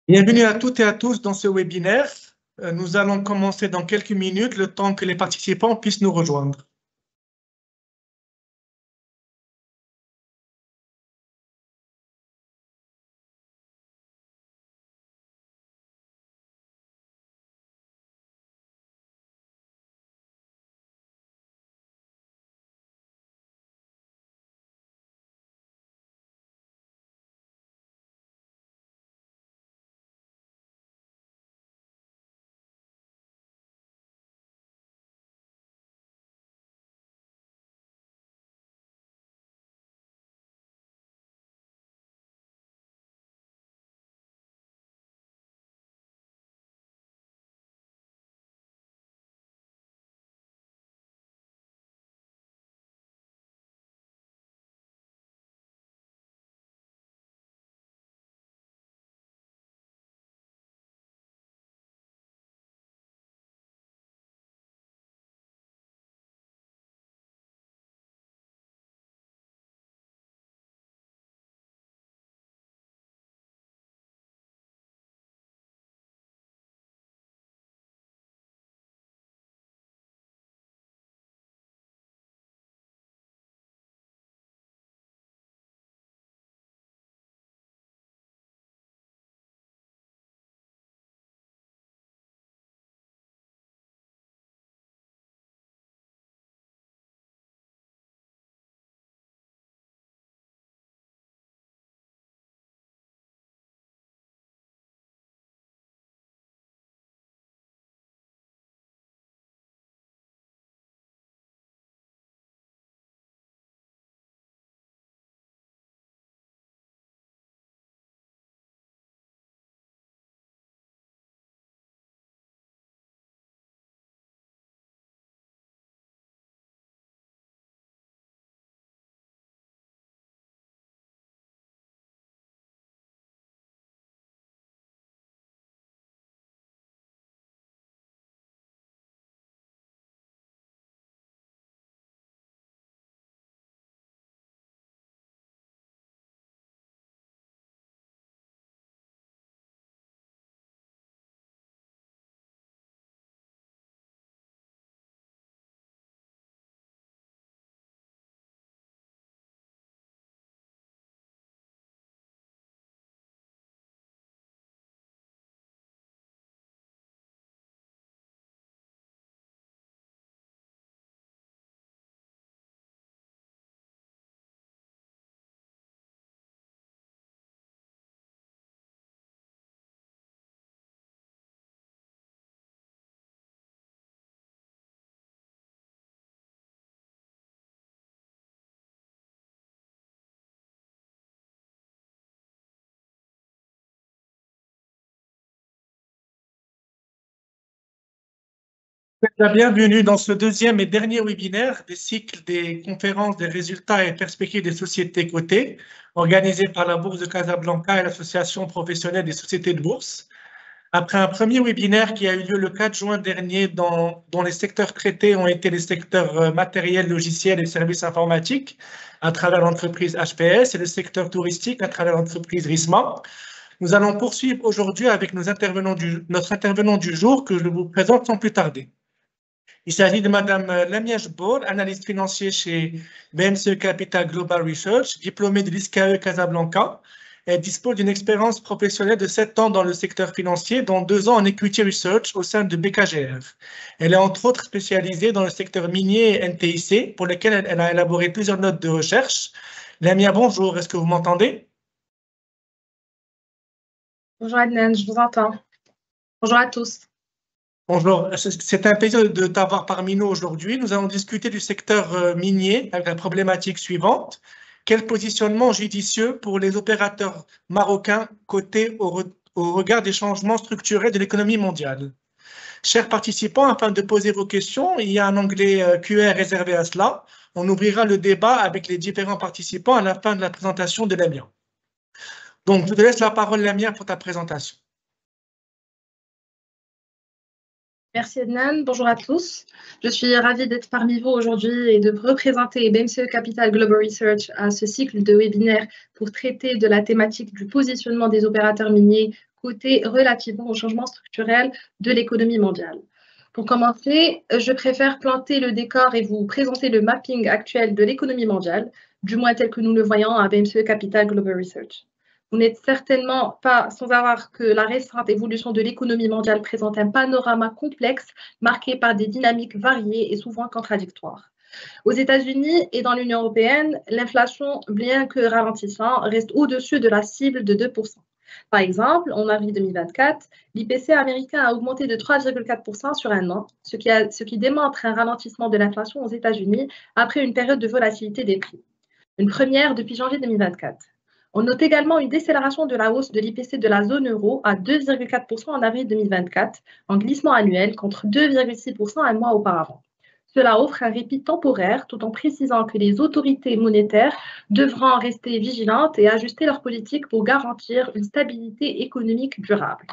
Bienvenue à toutes et à tous dans ce webinaire. Nous allons commencer dans quelques minutes, le temps que les participants puissent nous rejoindre. La bienvenue dans ce deuxième et dernier webinaire des cycles des conférences des résultats et perspectives des sociétés cotées, organisé par la Bourse de Casablanca et l'Association professionnelle des sociétés de bourse. Après un premier webinaire qui a eu lieu le 4 juin dernier, dont les secteurs traités ont été les secteurs matériels, logiciels et services informatiques à travers l'entreprise HPS et le secteur touristique à travers l'entreprise RISMA, nous allons poursuivre aujourd'hui avec notre intervenant du jour que je vous présente sans plus tarder. Il s'agit de Madame Lamia Jbour, analyste financier chez BMCE Capital Global Research, diplômée de l'ISCAE Casablanca. Elle dispose d'une expérience professionnelle de 7 ans dans le secteur financier, dont 2 ans en equity research au sein de BKGR. Elle est entre autres spécialisée dans le secteur minier et NTIC, pour lequel elle a élaboré plusieurs notes de recherche. Lamia, bonjour, est-ce que vous m'entendez? Bonjour Adnan, je vous entends. Bonjour à tous. Bonjour, c'est un plaisir de t'avoir parmi nous aujourd'hui. Nous allons discuter du secteur minier avec la problématique suivante. Quel positionnement judicieux pour les opérateurs marocains cotés au regard des changements structurels de l'économie mondiale? Chers participants, afin de poser vos questions, il y a un onglet QR réservé à cela. On ouvrira le débat avec les différents participants à la fin de la présentation de Lamia. Donc, je te laisse la parole, Lamia, pour ta présentation. Merci Adnan, bonjour à tous. Je suis ravie d'être parmi vous aujourd'hui et de représenter BMCE Capital Global Research à ce cycle de webinaires pour traiter de la thématique du positionnement des opérateurs miniers côté relativement au changement structurel de l'économie mondiale. Pour commencer, je préfère planter le décor et vous présenter le mapping actuel de l'économie mondiale, du moins tel que nous le voyons à BMCE Capital Global Research. Vous n'êtes certainement pas sans savoir que la récente évolution de l'économie mondiale présente un panorama complexe marqué par des dynamiques variées et souvent contradictoires. Aux États-Unis et dans l'Union européenne, l'inflation, bien que ralentissant, reste au-dessus de la cible de 2%. Par exemple, en avril 2024, l'IPC américain a augmenté de 3,4% sur un an, ce qui démontre un ralentissement de l'inflation aux États-Unis après une période de volatilité des prix. Une première depuis janvier 2024. On note également une décélération de la hausse de l'IPC de la zone euro à 2,4% en avril 2024, en glissement annuel contre 2,6% un mois auparavant. Cela offre un répit temporaire tout en précisant que les autorités monétaires devront rester vigilantes et ajuster leur politique pour garantir une stabilité économique durable.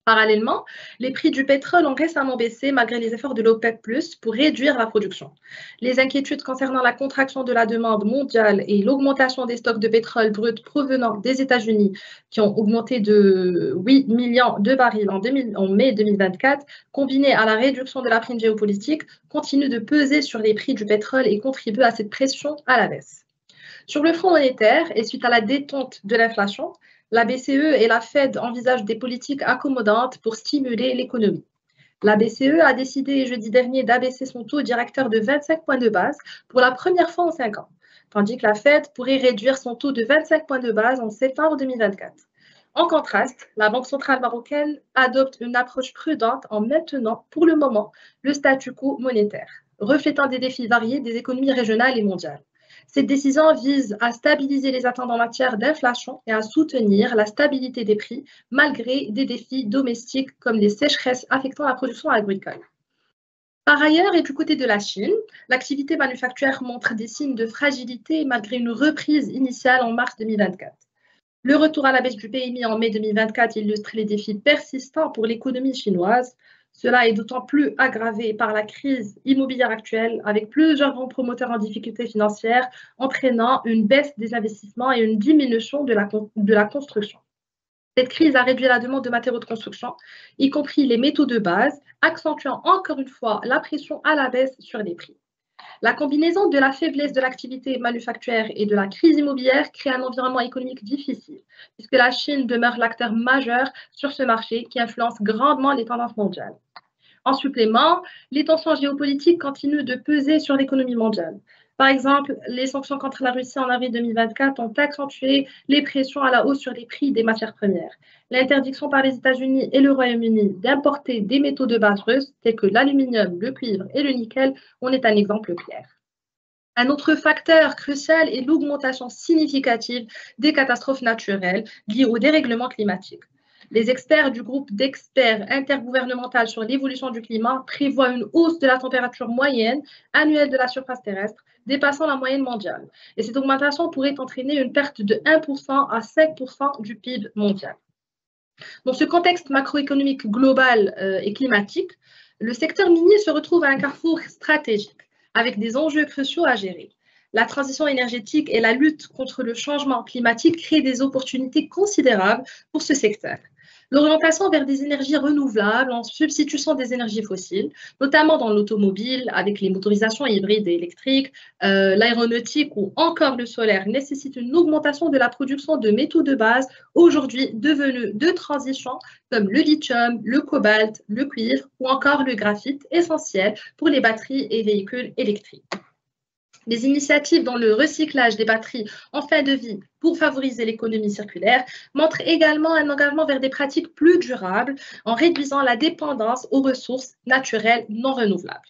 Parallèlement, les prix du pétrole ont récemment baissé malgré les efforts de l'OPEP+, pour réduire la production. Les inquiétudes concernant la contraction de la demande mondiale et l'augmentation des stocks de pétrole brut provenant des États-Unis, qui ont augmenté de 8 millions de barils en mai 2024, combinées à la réduction de la prime géopolitique, continuent de peser sur les prix du pétrole et contribuent à cette pression à la baisse. Sur le front monétaire, et suite à la détente de l'inflation, la BCE et la Fed envisagent des politiques accommodantes pour stimuler l'économie. La BCE a décidé jeudi dernier d'abaisser son taux directeur de 25 points de base pour la première fois en 5 ans, tandis que la Fed pourrait réduire son taux de 25 points de base en septembre 2024. En contraste, la Banque centrale marocaine adopte une approche prudente en maintenant, pour le moment, le statu quo monétaire, reflétant des défis variés des économies régionales et mondiales. Cette décision vise à stabiliser les attentes en matière d'inflation et à soutenir la stabilité des prix malgré des défis domestiques comme les sécheresses affectant la production agricole. Par ailleurs, et du côté de la Chine, l'activité manufacturière montre des signes de fragilité malgré une reprise initiale en mars 2024. Le retour à la baisse du PMI en mai 2024 illustre les défis persistants pour l'économie chinoise. Cela est d'autant plus aggravé par la crise immobilière actuelle, avec plusieurs grands promoteurs en difficulté financière, entraînant une baisse des investissements et une diminution de la construction. Cette crise a réduit la demande de matériaux de construction, y compris les métaux de base, accentuant encore une fois la pression à la baisse sur les prix. La combinaison de la faiblesse de l'activité manufacturière et de la crise immobilière crée un environnement économique difficile, puisque la Chine demeure l'acteur majeur sur ce marché qui influence grandement les tendances mondiales. En supplément, les tensions géopolitiques continuent de peser sur l'économie mondiale. Par exemple, les sanctions contre la Russie en avril 2024 ont accentué les pressions à la hausse sur les prix des matières premières. L'interdiction par les États-Unis et le Royaume-Uni d'importer des métaux de base russes, tels que l'aluminium, le cuivre et le nickel, en est un exemple clair. Un autre facteur crucial est l'augmentation significative des catastrophes naturelles liées au dérèglement climatique. Les experts du groupe d'experts intergouvernemental sur l'évolution du climat prévoient une hausse de la température moyenne annuelle de la surface terrestre dépassant la moyenne mondiale. Et cette augmentation pourrait entraîner une perte de 1% à 5% du PIB mondial. Dans ce contexte macroéconomique global et climatique, le secteur minier se retrouve à un carrefour stratégique avec des enjeux cruciaux à gérer. La transition énergétique et la lutte contre le changement climatique créent des opportunités considérables pour ce secteur. L'orientation vers des énergies renouvelables en substitution des énergies fossiles, notamment dans l'automobile avec les motorisations hybrides et électriques, l'aéronautique ou encore le solaire, nécessite une augmentation de la production de métaux de base aujourd'hui devenus de transition comme le lithium, le cobalt, le cuivre ou encore le graphite, essentiel pour les batteries et véhicules électriques. Les initiatives dans le recyclage des batteries en fin de vie pour favoriser l'économie circulaire montrent également un engagement vers des pratiques plus durables en réduisant la dépendance aux ressources naturelles non renouvelables.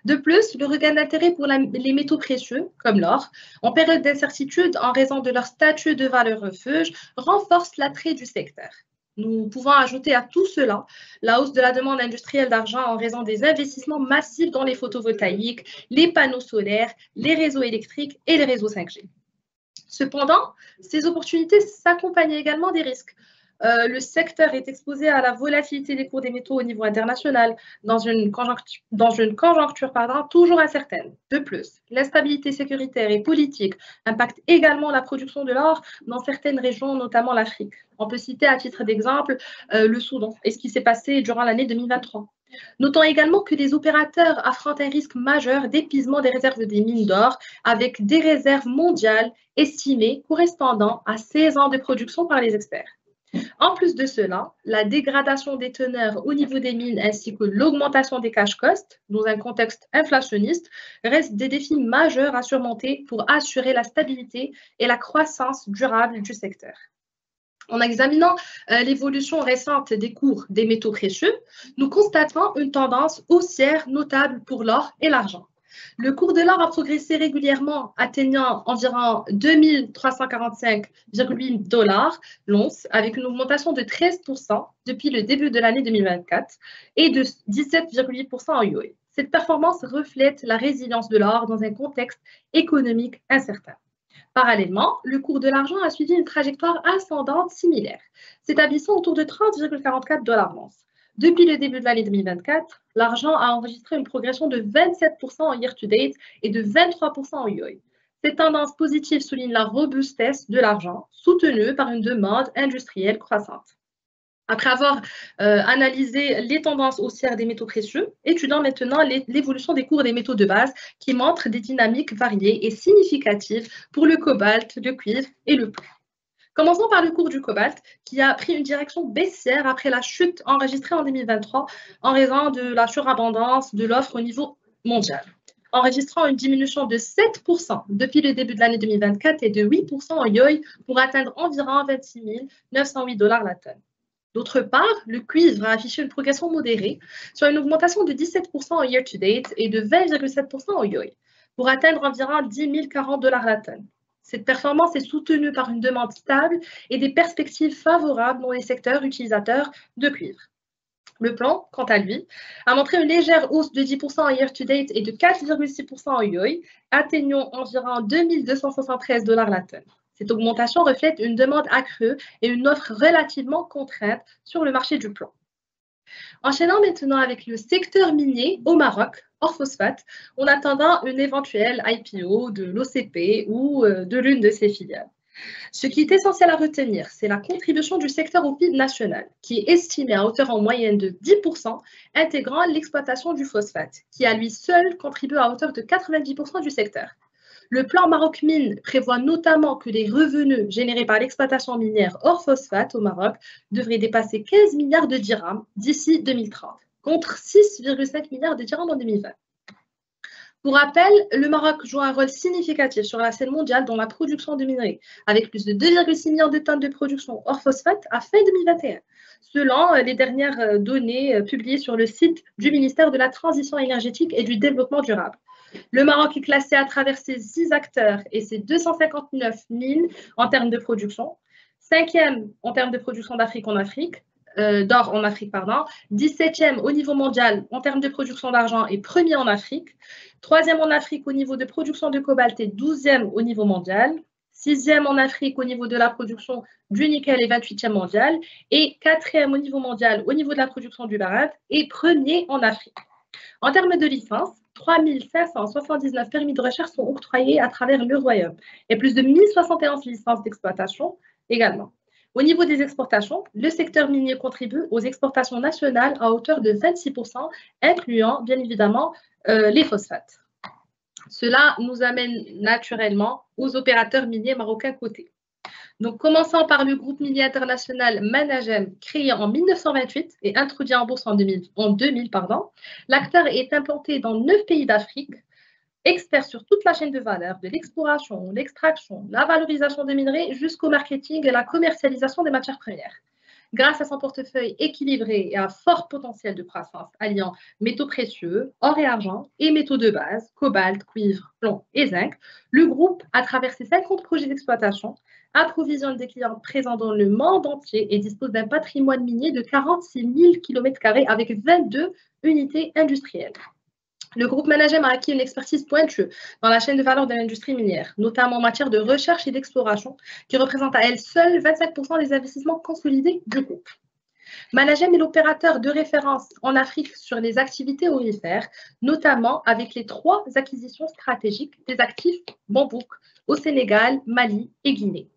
De plus, le regain d'intérêt pour les métaux précieux, comme l'or, en période d'incertitude en raison de leur statut de valeur refuge, renforce l'attrait du secteur. Nous pouvons ajouter à tout cela la hausse de la demande industrielle d'argent en raison des investissements massifs dans les photovoltaïques, les panneaux solaires, les réseaux électriques et les réseaux 5G. Cependant, ces opportunités s'accompagnent également des risques. le secteur est exposé à la volatilité des cours des métaux au niveau international dans une conjoncture toujours incertaine. De plus, l'instabilité sécuritaire et politique impacte également la production de l'or dans certaines régions, notamment l'Afrique. On peut citer à titre d'exemple le Soudan et ce qui s'est passé durant l'année 2023. Notons également que les opérateurs affrontent un risque majeur d'épuisement des réserves des mines d'or avec des réserves mondiales estimées correspondant à 16 ans de production par les experts. En plus de cela, la dégradation des teneurs au niveau des mines ainsi que l'augmentation des cash costs dans un contexte inflationniste restent des défis majeurs à surmonter pour assurer la stabilité et la croissance durable du secteur. En examinant l'évolution récente des cours des métaux précieux, nous constatons une tendance haussière notable pour l'or et l'argent. Le cours de l'or a progressé régulièrement, atteignant environ 2345,8 dollars l'once, avec une augmentation de 13% depuis le début de l'année 2024 et de 17,8% en UOI. Cette performance reflète la résilience de l'or dans un contexte économique incertain. Parallèlement, le cours de l'argent a suivi une trajectoire ascendante similaire, s'établissant autour de 30,44 dollars l'once. Depuis le début de l'année 2024, l'argent a enregistré une progression de 27% en year-to-date et de 23% en UOI. Cette tendance positive souligne la robustesse de l'argent, soutenue par une demande industrielle croissante. Après avoir analysé les tendances haussières des métaux précieux, étudions maintenant l'évolution des cours des métaux de base qui montrent des dynamiques variées et significatives pour le cobalt, le cuivre et le plomb. Commençons par le cours du cobalt qui a pris une direction baissière après la chute enregistrée en 2023 en raison de la surabondance de l'offre au niveau mondial, enregistrant une diminution de 7% depuis le début de l'année 2024 et de 8% en UOI pour atteindre environ 26 908 dollars la tonne. D'autre part, le cuivre a affiché une progression modérée sur une augmentation de 17% en year-to-date et de 20,7% en UOI pour atteindre environ 10 040 dollars la tonne. Cette performance est soutenue par une demande stable et des perspectives favorables dans les secteurs utilisateurs de cuivre. Le plomb, quant à lui, a montré une légère hausse de 10% en year-to-date et de 4,6% en UOI, atteignant environ 2273 dollars la tonne. Cette augmentation reflète une demande accrue et une offre relativement contrainte sur le marché du plomb. Enchaînant maintenant avec le secteur minier au Maroc, hors phosphate, en attendant une éventuelle IPO de l'OCP ou de l'une de ses filiales. Ce qui est essentiel à retenir, c'est la contribution du secteur au PIB national, qui est estimée à hauteur en moyenne de 10%, intégrant l'exploitation du phosphate, qui à lui seul contribue à hauteur de 90% du secteur. Le plan Maroc Mine prévoit notamment que les revenus générés par l'exploitation minière hors phosphate au Maroc devraient dépasser 15 milliards de dirhams d'ici 2030, contre 6,5 milliards de dirhams en 2020. Pour rappel, le Maroc joue un rôle significatif sur la scène mondiale dans la production de minerais, avec plus de 2,6 millions de tonnes de production hors phosphate à fin 2021, selon les dernières données publiées sur le site du ministère de la Transition énergétique et du Développement durable. Le Maroc est classé à travers ses 6 acteurs et ses 259 mines en termes de production, 5e en termes de production d'or en Afrique, 17e au niveau mondial en termes de production d'argent et premier en Afrique, 3e en Afrique au niveau de production de cobalt et 12e au niveau mondial, 6e en Afrique au niveau de la production du nickel et 28e mondial, et 4e au niveau mondial au niveau de la production du baryte et premier en Afrique. En termes de licences, 3 579 permis de recherche sont octroyés à travers le Royaume et plus de 1071 licences d'exploitation également. Au niveau des exportations, le secteur minier contribue aux exportations nationales à hauteur de 26%, incluant bien évidemment les phosphates. Cela nous amène naturellement aux opérateurs miniers marocains cotés. Donc, commençant par le groupe minier international Managem, créé en 1928 et introduit en bourse en 2000, l'acteur est implanté dans 9 pays d'Afrique, expert sur toute la chaîne de valeur, de l'exploration, l'extraction, la valorisation des minerais jusqu'au marketing et la commercialisation des matières premières. Grâce à son portefeuille équilibré et à fort potentiel de croissance, alliant métaux précieux, or et argent, et métaux de base, cobalt, cuivre, plomb et zinc, le groupe, à travers ses 50 projets d'exploitation, approvisionne des clients présents dans le monde entier et dispose d'un patrimoine minier de 46 000 km² avec 22 unités industrielles. Le groupe Managem a acquis une expertise pointue dans la chaîne de valeur de l'industrie minière, notamment en matière de recherche et d'exploration, qui représente à elle seule 25% des investissements consolidés du groupe. Managem est l'opérateur de référence en Afrique sur les activités aurifères, notamment avec les 3 acquisitions stratégiques des actifs Bambouk au Sénégal, Mali et Guinée.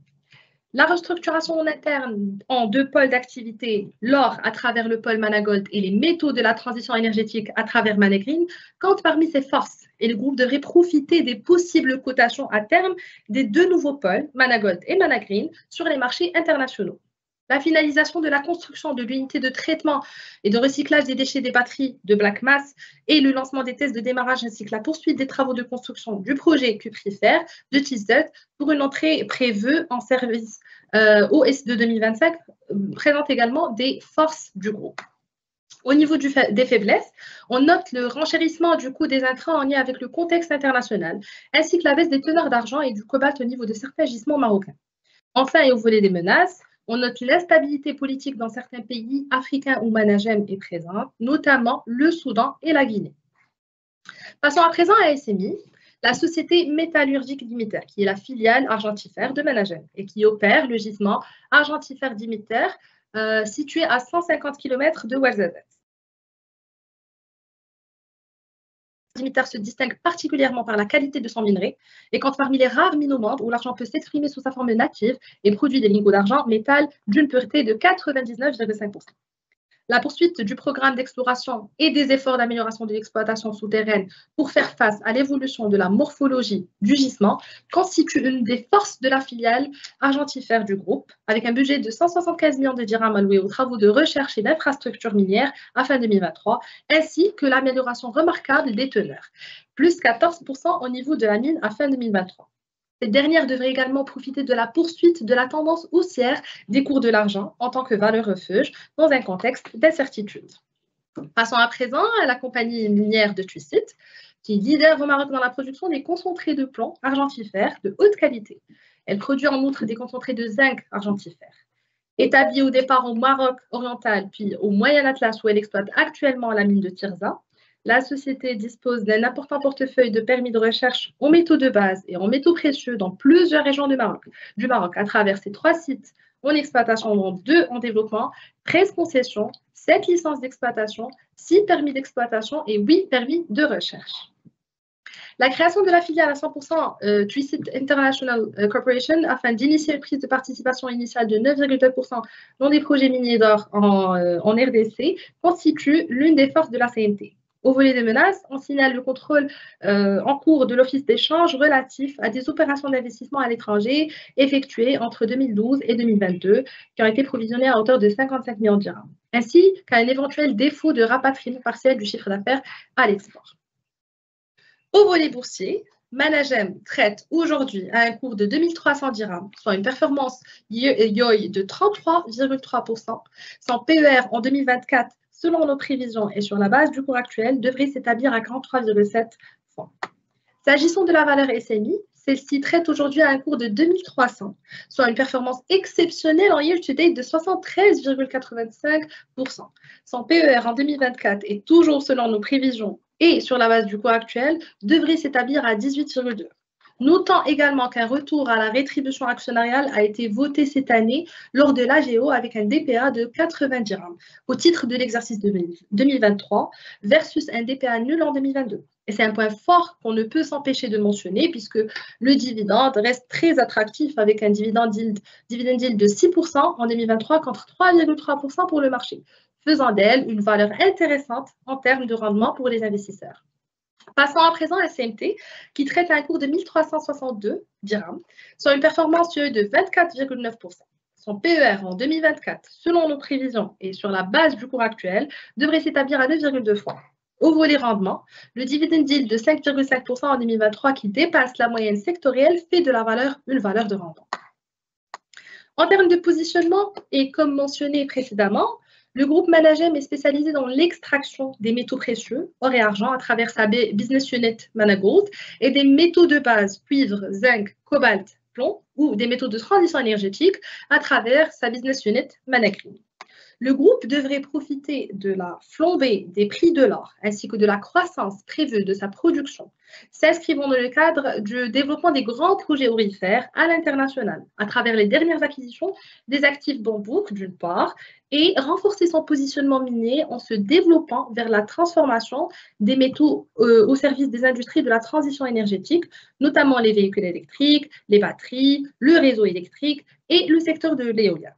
La restructuration en interne en 2 pôles d'activité, l'or à travers le pôle Managold et les métaux de la transition énergétique à travers Managreen, compte parmi ses forces et le groupe devrait profiter des possibles cotations à terme des 2 nouveaux pôles, Managold et Managreen, sur les marchés internationaux. La finalisation de la construction de l'unité de traitement et de recyclage des déchets des batteries de Black Mass et le lancement des tests de démarrage ainsi que la poursuite des travaux de construction du projet Cuprifère de Tizet pour une entrée prévue en service au S2 2025 présente également des forces du groupe. Au niveau des faiblesses, on note le renchérissement du coût des intrants en lien avec le contexte international, ainsi que la baisse des teneurs d'argent et du cobalt au niveau de certains gisements marocains. Enfin, et au volet des menaces, on note l'instabilité politique dans certains pays africains où Managem est présente, notamment le Soudan et la Guinée. Passons à présent à SMI, la société métallurgique Dimiter, qui est la filiale argentifère de Managem et qui opère le gisement argentifère Dimiter situé à 150 km de Ouarzazate. Dimiter se distingue particulièrement par la qualité de son minerai et compte parmi les rares mines au monde où l'argent peut s'exprimer sous sa forme native et produit des lingots d'argent métal d'une pureté de 99,5%. La poursuite du programme d'exploration et des efforts d'amélioration de l'exploitation souterraine pour faire face à l'évolution de la morphologie du gisement constitue une des forces de la filiale argentifère du groupe, avec un budget de 175 millions de dirhams alloués aux travaux de recherche et d'infrastructures minières à fin 2023, ainsi que l'amélioration remarquable des teneurs, plus 14% au niveau de la mine à fin 2023. Cette dernière devrait également profiter de la poursuite de la tendance haussière des cours de l'argent en tant que valeur refuge dans un contexte d'incertitude. Passons à présent à la compagnie minière de Twisit, qui est leader au Maroc dans la production des concentrés de plomb argentifère de haute qualité. Elle produit en outre des concentrés de zinc argentifère. Établie au départ au Maroc oriental puis au Moyen Atlas où elle exploite actuellement la mine de Tirza, la société dispose d'un important portefeuille de permis de recherche en métaux de base et en métaux précieux dans plusieurs régions du Maroc à travers ses 3 sites en exploitation, dont 2 en développement, 13 concessions, 7 licences d'exploitation, 6 permis d'exploitation et 8 permis de recherche. La création de la filiale à 100% Twisit International Corporation afin d'initier une prise de participation initiale de 9,2% dans des projets miniers d'or en RDC constitue l'une des forces de la CNT. Au volet des menaces, on signale le contrôle en cours de l'Office d'échange relatif à des opérations d'investissement à l'étranger effectuées entre 2012 et 2022 qui ont été provisionnées à hauteur de 55 millions de dirhams, ainsi qu'à un éventuel défaut de rapatriement partiel du chiffre d'affaires à l'export. Au volet boursier, Managem traite aujourd'hui à un cours de 2300 dirhams, soit une performance YoY de 33,3%. Son PER en 2024, selon nos prévisions et sur la base du cours actuel, devrait s'établir à 43,7 fois. S'agissant de la valeur SMI, celle-ci traite aujourd'hui à un cours de 2300, soit une performance exceptionnelle en year-to-date de 73,85%. Son PER en 2024 est toujours selon nos prévisions et sur la base du cours actuel, devrait s'établir à 18,2. Notons également qu'un retour à la rétribution actionnariale a été voté cette année lors de l'AGO avec un DPA de 80 dirhams au titre de l'exercice 2023 versus un DPA nul en 2022. Et c'est un point fort qu'on ne peut s'empêcher de mentionner puisque le dividende reste très attractif avec un dividende yield de 6% en 2023 contre 3,3% pour le marché, faisant d'elle une valeur intéressante en termes de rendement pour les investisseurs. Passons à présent à CMT, qui traite à un cours de 1362 dirhams, soit une performance de 24,9%. Son PER en 2024, selon nos prévisions et sur la base du cours actuel, devrait s'établir à 2,2 fois. Au volet rendement, le dividend yield de 5,5% en 2023 qui dépasse la moyenne sectorielle fait de la valeur une valeur de rendement. En termes de positionnement, et comme mentionné précédemment, le groupe Managem est spécialisé dans l'extraction des métaux précieux, or et argent, à travers sa business unit Managold, et des métaux de base, cuivre, zinc, cobalt, plomb, ou des métaux de transition énergétique, à travers sa business unit Managreen. Le groupe devrait profiter de la flambée des prix de l'or ainsi que de la croissance prévue de sa production, s'inscrivant dans le cadre du développement des grands projets aurifères à l'international, à travers les dernières acquisitions des actifs bambouk, d'une part, et renforcer son positionnement minier en se développant vers la transformation des métaux au service des industries de la transition énergétique, notamment les véhicules électriques, les batteries, le réseau électrique et le secteur de l'éolien.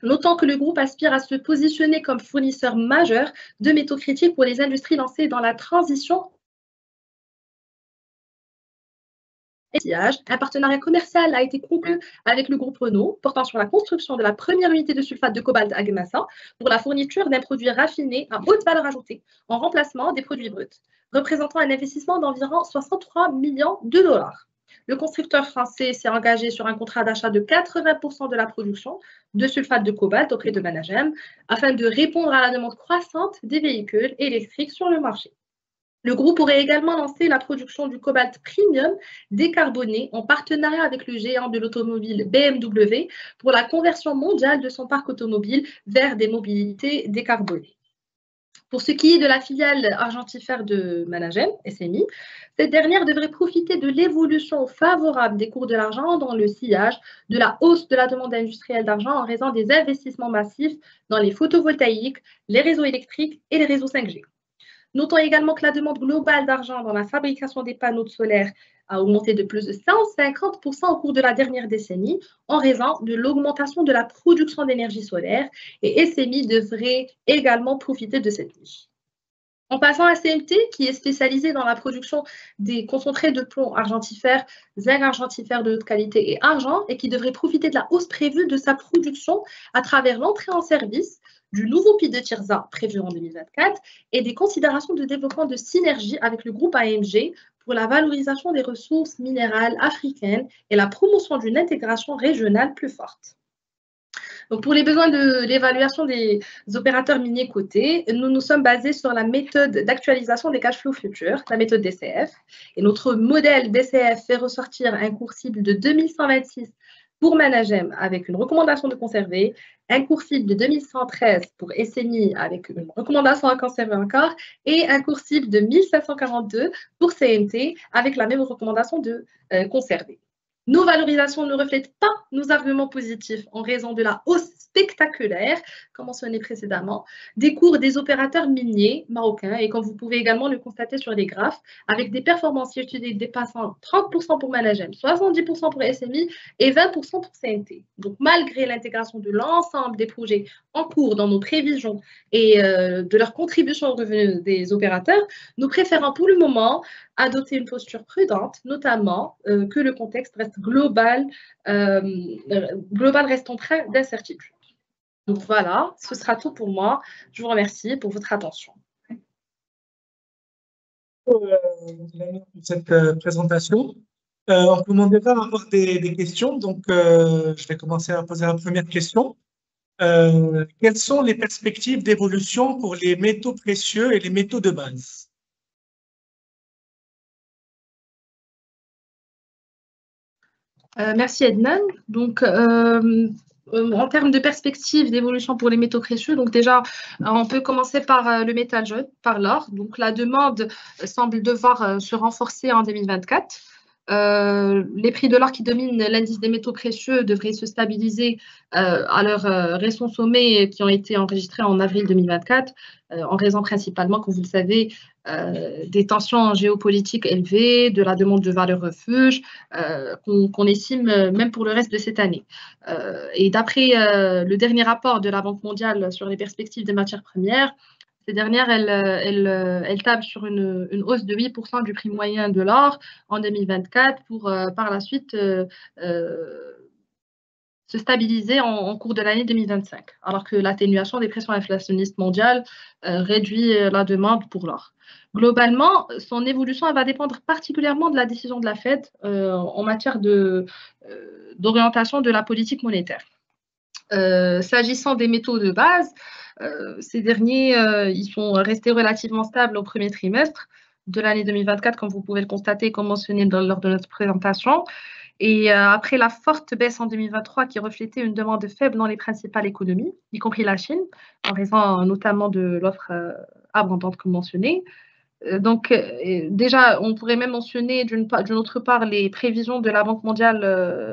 Notons que le groupe aspire à se positionner comme fournisseur majeur de métaux critiques pour les industries lancées dans la transition. Un partenariat commercial a été conclu avec le groupe Renault, portant sur la construction de la première unité de sulfate de cobalt à Gemassa pour la fourniture d'un produit raffiné à haute valeur ajoutée en remplacement des produits bruts, représentant un investissement d'environ 63 millions de dollars. Le constructeur français s'est engagé sur un contrat d'achat de 80% de la production de sulfate de cobalt auprès de Managem afin de répondre à la demande croissante des véhicules électriques sur le marché. Le groupe aurait également lancé la production du cobalt premium décarboné en partenariat avec le géant de l'automobile BMW pour la conversion mondiale de son parc automobile vers des mobilités décarbonées. Pour ce qui est de la filiale argentifère de Managem, SMI, cette dernière devrait profiter de l'évolution favorable des cours de l'argent dans le sillage de la hausse de la demande industrielle d'argent en raison des investissements massifs dans les photovoltaïques, les réseaux électriques et les réseaux 5G. Notons également que la demande globale d'argent dans la fabrication des panneaux solaires a augmenté de plus de 150% au cours de la dernière décennie en raison de l'augmentation de la production d'énergie solaire et SMI devrait également profiter de cette niche. En passant à CMT, qui est spécialisée dans la production des concentrés de plomb argentifère, zinc argentifère de haute qualité et argent, et qui devrait profiter de la hausse prévue de sa production à travers l'entrée en service du nouveau puits de Tirza prévu en 2024 et des considérations de développement de synergie avec le groupe AMG pour la valorisation des ressources minérales africaines et la promotion d'une intégration régionale plus forte. Donc, pour les besoins de l'évaluation des opérateurs miniers cotés, nous nous sommes basés sur la méthode d'actualisation des cash flows futurs, la méthode DCF. Et notre modèle DCF fait ressortir un cours cible de 2126 pour Managem avec une recommandation de conserver, un cours cible de 2113 pour SMI avec une recommandation à conserver encore, et un cours cible de 1542 pour CMT avec la même recommandation de conserver. Nos valorisations ne reflètent pas nos arguments positifs en raison de la hausse spectaculaire, comme mentionné précédemment, des cours des opérateurs miniers marocains et comme vous pouvez également le constater sur les graphes, avec des performances year-to-date dépassant 30% pour Managem, 70% pour SMI et 20% pour CMT. Donc, malgré l'intégration de l'ensemble des projets en cours dans nos prévisions et de leur contribution aux revenus des opérateurs, nous préférons pour le moment adopter une posture prudente, notamment que le contexte reste global reste empreint d'incertitude. Donc voilà, ce sera tout pour moi. Je vous remercie pour votre attention. Pour cette présentation. On peut demander à avoir des questions, donc je vais commencer à poser la première question. Quelles sont les perspectives d'évolution pour les métaux précieux et les métaux de base? Merci Ednan. Donc, en termes de perspective d'évolution pour les métaux précieux, donc déjà, on peut commencer par le métal jaune, par l'or. Donc, la demande semble devoir se renforcer en 2024. Les prix de l'or qui dominent l'indice des métaux précieux devraient se stabiliser à leur récent sommet qui ont été enregistrés en avril 2024, en raison principalement, comme vous le savez, des tensions géopolitiques élevées, de la demande de valeur refuge, qu'on estime même pour le reste de cette année. Et d'après le dernier rapport de la Banque mondiale sur les perspectives des matières premières, ces dernières, elles tablent sur une hausse de 8% du prix moyen de l'or en 2024 pour par la suite se stabiliser en cours de l'année 2025, alors que l'atténuation des pressions inflationnistes mondiales réduit la demande pour l'or. Globalement, son évolution elle va dépendre particulièrement de la décision de la Fed en matière d'orientation de la politique monétaire. S'agissant des métaux de base, ces derniers ils sont restés relativement stables au premier trimestre, de l'année 2024, comme vous pouvez le constater, comme mentionné lors de notre présentation. Et après la forte baisse en 2023 qui reflétait une demande faible dans les principales économies, y compris la Chine, en raison notamment de l'offre abondante comme mentionné. Donc, déjà, on pourrait même mentionner d'une autre part les prévisions de la Banque mondiale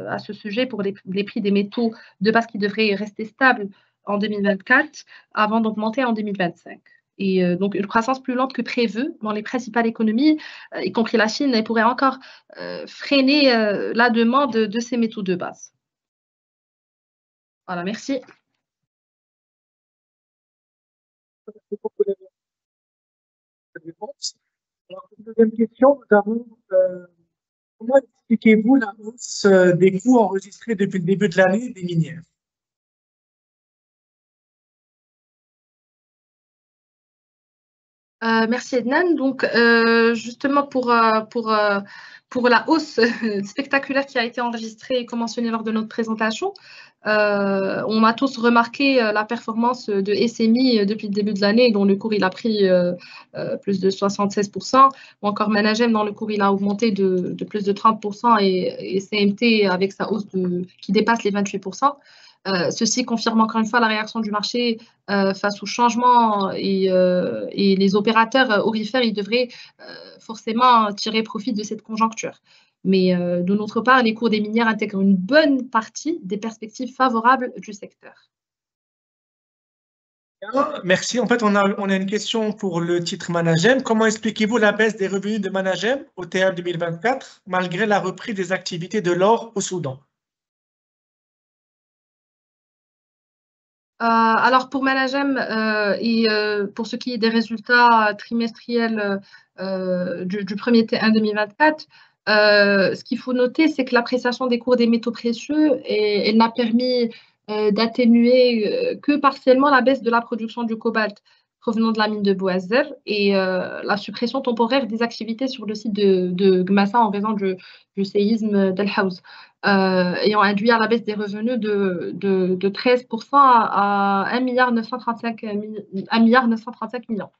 à ce sujet pour les prix des métaux de base qui devraient rester stables en 2024 avant d'augmenter en 2025. Et donc, une croissance plus lente que prévue dans les principales économies, y compris la Chine, elle pourrait encore freiner la demande de ces métaux de base. Voilà, merci. Alors, pour la deuxième question, nous avons comment expliquez-vous la hausse des coûts enregistrés depuis le début de l'année des minières? Merci Ednan. Donc, justement, pour la hausse spectaculaire qui a été enregistrée et comme mentionné lors de notre présentation, on a tous remarqué la performance de SMI depuis le début de l'année, dont le cours il a pris plus de 76%, ou encore Managem, dont le cours il a augmenté de plus de 30%, et CMT avec sa hausse qui dépasse les 28%. Ceci confirme encore une fois la réaction du marché face au changement et les opérateurs aurifères, ils devraient forcément tirer profit de cette conjoncture. Mais de notre part, les cours des minières intègrent une bonne partie des perspectives favorables du secteur. Merci. En fait, on a une question pour le titre Managem. Comment expliquez-vous la baisse des revenus de Managem au T1 2024 malgré la reprise des activités de l'or au Soudan? Alors pour Managem et pour ce qui est des résultats trimestriels du premier T1 2024, ce qu'il faut noter, c'est que l'appréciation des cours des métaux précieux, elle n'a permis d'atténuer que partiellement la baisse de la production du cobalt provenant de la mine de Bouazer et la suppression temporaire des activités sur le site de Gmassa en raison du séisme d'El Haouz, ayant induit à la baisse des revenus de 13% à 1,935 milliard.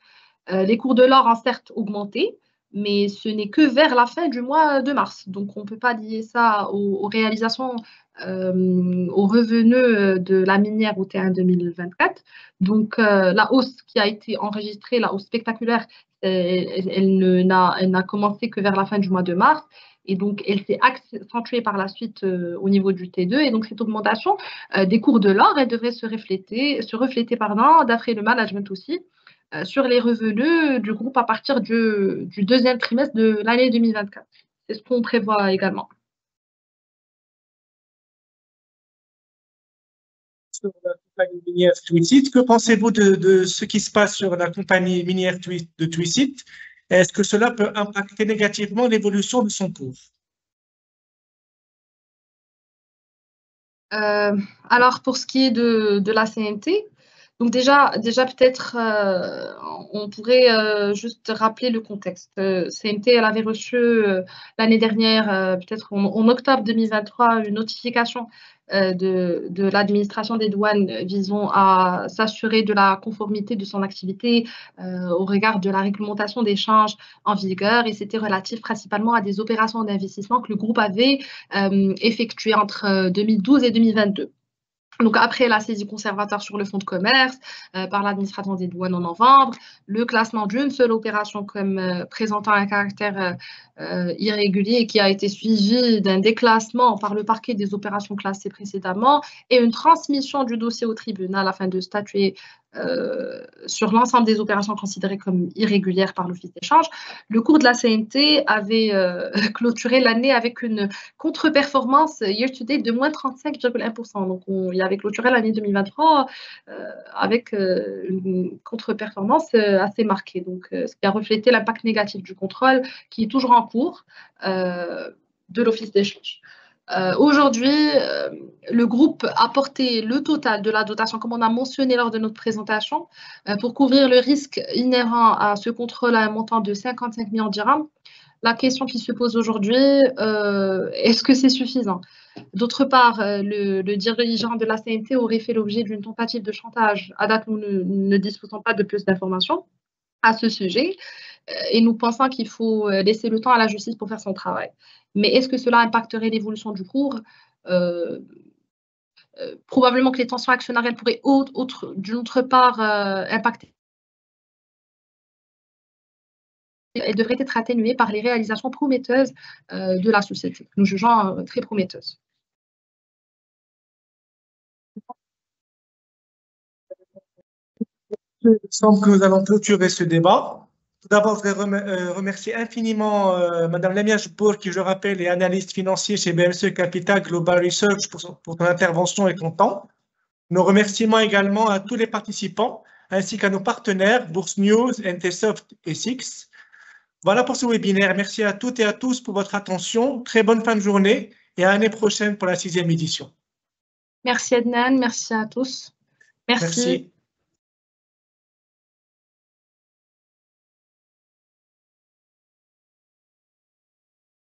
Les cours de l'or ont certes augmenté, mais ce n'est que vers la fin du mois de mars. Donc, on ne peut pas lier ça aux réalisations, aux revenus de la minière au T1 2024. Donc, la hausse qui a été enregistrée, la hausse spectaculaire, elle n'a commencé que vers la fin du mois de mars. Et donc, elle s'est accentuée par la suite au niveau du T2. Et donc, cette augmentation des cours de l'or, elle devrait se refléter d'après le management aussi, sur les revenus du groupe à partir du deuxième trimestre de l'année 2024. C'est ce qu'on prévoit également. Sur la compagnie minière Twisit, que pensez-vous de ce qui se passe sur la compagnie minière de Twisit? Est-ce que cela peut impacter négativement l'évolution de son cours? Alors, pour ce qui est de la CMT, donc déjà peut-être, on pourrait juste rappeler le contexte. CMT, elle avait reçu l'année dernière, peut-être en octobre 2023, une notification de l'administration des douanes visant à s'assurer de la conformité de son activité au regard de la réglementation des changes en vigueur, et c'était relatif principalement à des opérations d'investissement que le groupe avait effectuées entre 2012 et 2022. Donc après la saisie conservatoire sur le fonds de commerce par l'administration des douanes en novembre, le classement d'une seule opération comme présentant un caractère irrégulier qui a été suivi d'un déclassement par le parquet des opérations classées précédemment et une transmission du dossier au tribunal afin de statuer sur l'ensemble des opérations considérées comme irrégulières par l'Office d'échange. Le cours de la CNT avait clôturé l'année avec une contre-performance year-to-date de moins 35,1%. Donc, il avait clôturé l'année 2023 avec une contre-performance assez marquée. Donc, ce qui a reflété l'impact négatif du contrôle qui est toujours en cours de l'Office d'échange. Aujourd'hui, le groupe a porté le total de la dotation, comme on a mentionné lors de notre présentation, pour couvrir le risque inhérent à ce contrôle à un montant de 55 millions de dirhams. La question qui se pose aujourd'hui, est-ce que c'est suffisant? D'autre part, le dirigeant de la CNT aurait fait l'objet d'une tentative de chantage. À date, nous ne disposons pas de plus d'informations à ce sujet. et nous pensons qu'il faut laisser le temps à la justice pour faire son travail. Mais est-ce que cela impacterait l'évolution du cours? Probablement que les tensions actionnariales pourraient d'une autre part impacter. Elles devraient être atténuées par les réalisations prometteuses de la société, que nous jugeons très prometteuses. Il semble que nous allons clôturer ce débat. Tout d'abord, je voudrais remercier infiniment Mme Lamia Jbour, qui, je rappelle, est analyste financier chez BMC Capital Global Research pour son intervention et ton temps. Nos remerciements également à tous les participants, ainsi qu'à nos partenaires, Bourse News, NTSoft et SIX. Voilà pour ce webinaire. Merci à toutes et à tous pour votre attention. Très bonne fin de journée et à l'année prochaine pour la 6e édition. Merci Adnan, merci à tous. Merci.